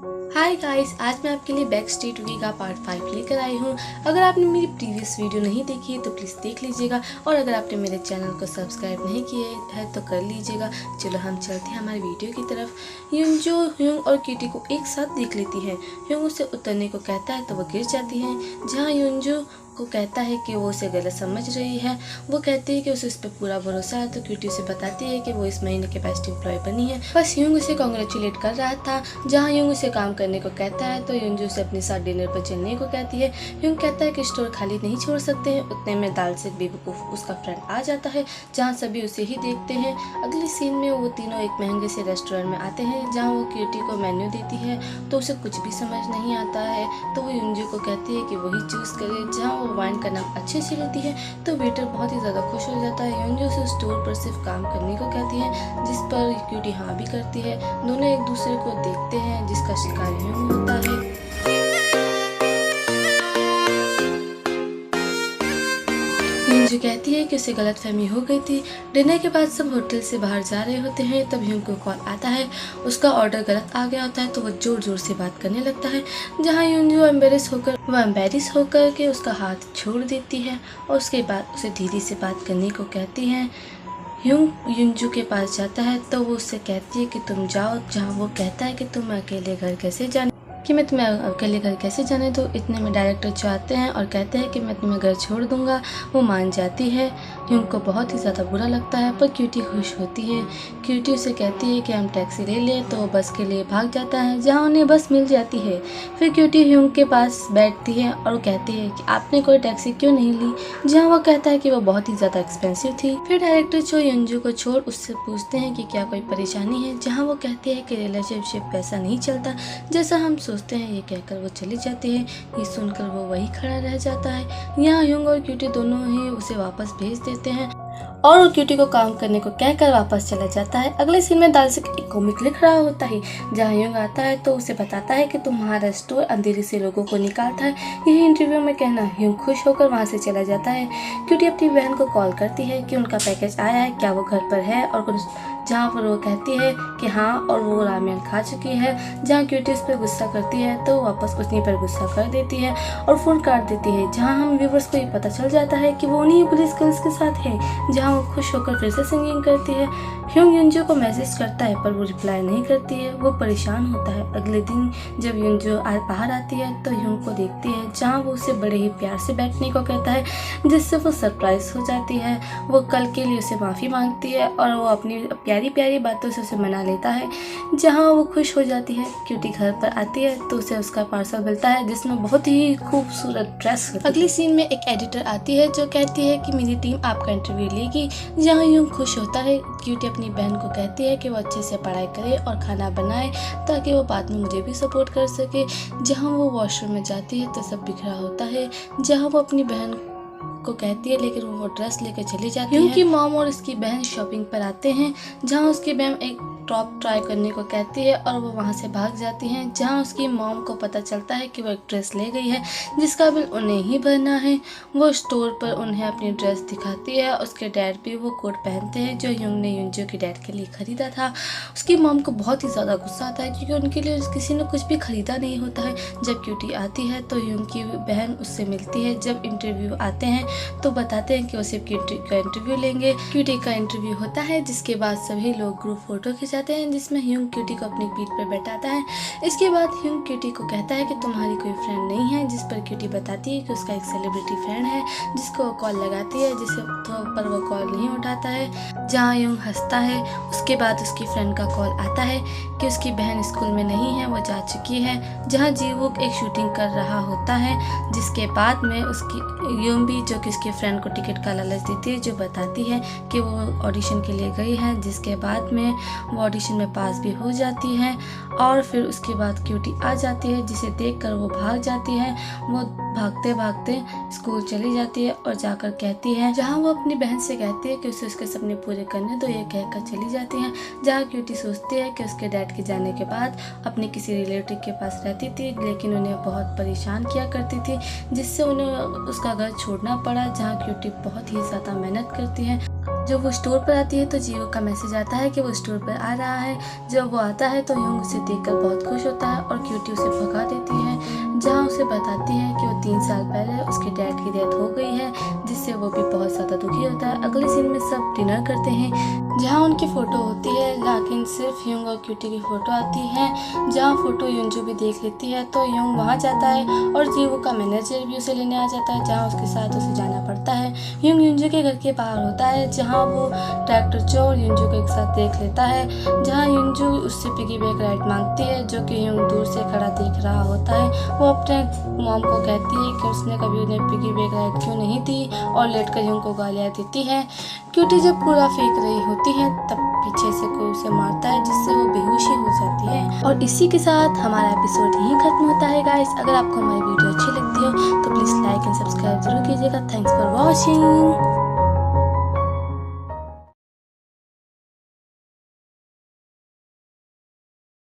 Hi guys, आज मैं आपके लिए बैक स्ट्रीट वी का पार्ट 5 लेकर आई हूँ। अगर आपने मेरी प्रीवियस वीडियो नहीं देखी है तो प्लीज़ देख लीजिएगा, और अगर आपने मेरे चैनल को सब्सक्राइब नहीं किया है तो कर लीजिएगा। चलो हम चलते हैं हमारी वीडियो की तरफ। युनजो ह्यूंग और क्यूटी को एक साथ देख लेती है। ह्यूंग उसे उतरने को कहता है तो वो गिर जाती है। जहाँ युनजो को कहता है कि वो उसे गलत समझ रही है। वो कहती है कि उसे उस पर पूरा भरोसा है, तो क्यूटी उसे बताती है कि वो इस महीने के बेस्ट एम्प्लॉय बनी है। बस ह्यूंग उसे कॉन्ग्रेचुलेट कर रहा था। जहाँ ह्यूंग उसे काम करने को कहता है तो युनजो उसे अपने साथ डिनर पर चलने को कहती है। ह्यूंग कहता है कि स्टोर खाली नहीं छोड़ सकते हैं। उतने में दालसिक बेवकूफ उसका फ्रेंड आ जाता है, जहाँ सभी उसे ही देखते हैं। अगली सीन में वो तीनों एक महंगे से रेस्टोरेंट में आते हैं, जहाँ वो क्यूटी को मेन्यू देती है तो उसे कुछ भी समझ नहीं आता है। तो वो युनजो को कहती है कि वही चूज़ करे। जहाँ वो वाइन का नाम अच्छे से लेती है तो वेटर बहुत ही ज़्यादा खुश हो जाता है। युनजो उसे स्टोर पर सिर्फ काम करने को कहती है, जिस पर क्यूटी हाँ भी करती है। दोनों एक दूसरे को देखते हैं, जिसका शिकार ह्यूंग होता है। युनजो कहती है कि उसे गलतफहमी हो गई थी। डिनर के बाद सब होटल से बाहर जा रहे होते हैं, तब ह्यूंग को कॉल आता है। उसका ऑर्डर गलत आ गया होता है तो वो जोर जोर से बात करने लगता है। जहाँ युनजो एम्बेरस होकर के उसका हाथ छोड़ देती है और उसके बाद उसे धीरे से बात करने को कहती है। ह्यूंग युनजो के पास जाता है तो वो उससे कहती है कि तुम जाओ। जहाँ वो कहता है कि मैं अकेले घर कैसे जाने दूँ। इतने में डायरेक्टर जो आते हैं और कहते हैं कि मैं तुम्हें घर छोड़ दूंगा। वो मान जाती है। ह्यूंग को बहुत ही ज़्यादा बुरा लगता है, पर क्यूटी खुश होती है। क्यूटी उसे कहती है कि हम टैक्सी ले लें, तो वो बस के लिए भाग जाता है, जहाँ उन्हें बस मिल जाती है। फिर क्यूटी ह्यूंग के पास बैठती है और कहती है कि आपने कोई टैक्सी क्यों नहीं ली, जहाँ वो कहता है कि वो बहुत ही ज़्यादा एक्सपेंसिव थी। फिर डायरेक्टर जो युनजो को छोड़ उससे पूछते हैं कि क्या कोई परेशानी है, जहाँ वो कहती है कि रिलेशनशिप पैसा नहीं चलता जैसा हम सोचते हैं। ये कहकर वो चली जाती है। ये सुनकर वो वही खड़ा रह जाता है। यहाँ ह्यूंग और क्यूटी दोनों ही उसे वापस भेज देते हैं और वो क्यूटी को काम करने को कहकर वापस चला जाता है। अगले सीन में दालसिक एक कॉमिक लिख रहा होता है, जहाँ ह्यूंग आता है तो उसे बताता है कि तुम्हारा स्टोर अंधेरे से लोगों को निकालता है। यही इंटरव्यू में कहना। ह्यूंग खुश होकर वहाँ से चला जाता है। क्यूटी अपनी बहन को कॉल करती है कि उनका पैकेज आया है, क्या वो घर पर है, और जहाँ पर वो कहती है कि हाँ, और वो रामेन खा चुकी है। जहाँ क्यूटी उस पर गुस्सा करती है तो वापस उन्हीं पर गुस्सा कर देती है और फ़ोन काट देती है। जहाँ हम व्यूवर्स को ये पता चल जाता है कि वो उन्हीं पुलिस गर्ल्स के साथ है, जहाँ वो खुश होकर फिर से सिंगिंग करती है। ह्यूंग युनजो को मैसेज करता है पर वो रिप्लाई नहीं करती है। वो परेशान होता है। अगले दिन जब युनजो बाहर आती है तो ह्यूंग को देखती है, जहाँ वो उसे बड़े ही प्यार से बैठने को कहता है, जिससे वो सरप्राइज हो जाती है। वो कल के लिए उसे माफ़ी मांगती है और वो अपनी प्यारी प्यारी बातों से उसे मना लेता है, जहाँ वो खुश हो जाती है। क्यूटी घर पर आती है तो उसे उसका पार्सल मिलता है, जिसमें बहुत ही खूबसूरत ड्रेस है। अगली सीन में एक एडिटर आती है जो कहती है कि मेरी टीम आपका इंटरव्यू लेगी, जहाँ ह्यूंग खुश होता है। क्यूटी अपनी बहन को कहती है कि वो अच्छे से पढ़ाई करे और खाना बनाए, ताकि वो बाद में मुझे भी सपोर्ट कर सके। जहाँ वो वॉशरूम में जाती है तो सब बिखरा होता है, जहाँ वो अपनी बहन को कहती है, लेकिन वो ड्रेस लेकर चली जाती है। क्योंकि मॉम और उसकी बहन शॉपिंग पर आते हैं, जहाँ उसकी बहन एक टॉप ट्राई करने को कहती है और वो वहाँ से भाग जाती हैं। जहाँ उसकी मॉम को पता चलता है कि वो एक ड्रेस ले गई है, जिसका बिल उन्हें ही भरना है। वो स्टोर पर उन्हें अपनी ड्रेस दिखाती है। उसके डैड भी वो कोट पहनते हैं जो ह्यूंग ने युनजो के डैड के लिए खरीदा था। उसकी मॉम को बहुत ही ज़्यादा गुस्सा आता है, क्योंकि उनके लिए किसी ने कुछ भी खरीदा नहीं होता है। जब क्यूटी आती है तो ह्यूंग की बहन उससे मिलती है। जब इंटरव्यू आते हैं तो बताते हैं कि वो सिर्फ क्यूटी का इंटरव्यू लेंगे। क्यूटी का इंटरव्यू होता है, जिसके बाद सभी लोग ग्रुप फोटो खिंचाते हैं, जिसमें ह्यूंग क्यूटी को अपनी पीठ पर बैठाता है। इसके बाद ह्यूंग क्यूटी को कहता है कि तुम्हारी कोई फ्रेंड नहीं है, जिस पर क्यूटी बताती है कि उसका एक सेलिब्रिटी फ्रेंड है, जिसको वो कॉल लगाती है, जिसे पर वो कॉल नहीं उठाता है। जहाँ ह्यूंग हंसता है। उसके बाद उसकी फ्रेंड का कॉल आता है कि उसकी बहन स्कूल में नहीं है, वो जा चुकी है। जहाँ जीवुक एक शूटिंग कर रहा होता है, जिसके बाद में उसकी यूम्बी, जो कि उसकी फ्रेंड को टिकट का लालच देती है, जो बताती है कि वो ऑडिशन के लिए गई है। जिसके बाद में वो ऑडिशन में पास भी हो जाती है और फिर उसके बाद क्यूटी आ जाती है, जिसे देखकर वो भाग जाती है। वो भागते भागते स्कूल चली जाती है और जाकर कहती है, जहाँ वो अपनी बहन से कहती है कि उसे उसके सपने पूरे करने दो। ये कहकर चली जाती है। जहाँ क्यूटी सोचती है कि उसके डैड के जाने के बाद अपने किसी रिलेटिव के पास रहती थी, लेकिन उन्हें बहुत परेशान किया करती थी, जिससे उन्हें उसका घर छोड़ना पड़ा। जहाँ क्यूटी बहुत ही ज़्यादा मेहनत करती है जब वो स्टोर पर आती है तो जियो का मैसेज आता है कि वो स्टोर पर आ रहा है। जब वो आता है तो यूंग उसे देखकर बहुत खुश होता है और क्यूटी उसे भगा देती है, जहां उसे बताती है कि वो 3 साल पहले उसके डैड की डेथ हो गई है, जिससे वो भी बहुत ज़्यादा दुखी होता है। अगले सीन में सब डिनर करते हैं जहाँ उनकी फ़ोटो होती है, लेकिन सिर्फ यूंग और क्यूटी की फ़ोटो आती है। जहाँ फ़ोटो यूंजू भी देख लेती है तो यूंग वहाँ जाता है और जियो का मैनेजर भी उसे लेने आ जाता है, जहाँ उसके साथ उसे जाना पड़ता है। यूंग यूंजू के घर के बाहर होता है, जहाँ वो ट्रैक्टर चो और यूंजू को एक साथ देख लेता है। जहाँ यूंजू उससे पिगी बैक राइड मांगती है, जो कि यूंग दूर से खड़ा देख रहा होता है। वो अपने मॉम को कहती है कि उसने कभी उन्हें पिगी बैक राइड क्यों नहीं दी और लेटकर यूंग को गालियाँ देती है। क्यूटी जब पूरा फेंक रही होती है तब पीछे से कोई उसे मारता है, जिससे वो बेहोशी हो जाती है। और इसी के साथ हमारा एपिसोड यहीं खत्म होता है गाइस। अगर आपको हमारी वीडियो अच्छी लगती हो तो प्लीज़ लाइक एंड सब्सक्राइब जरूर कीजिएगा। Thanks for watching.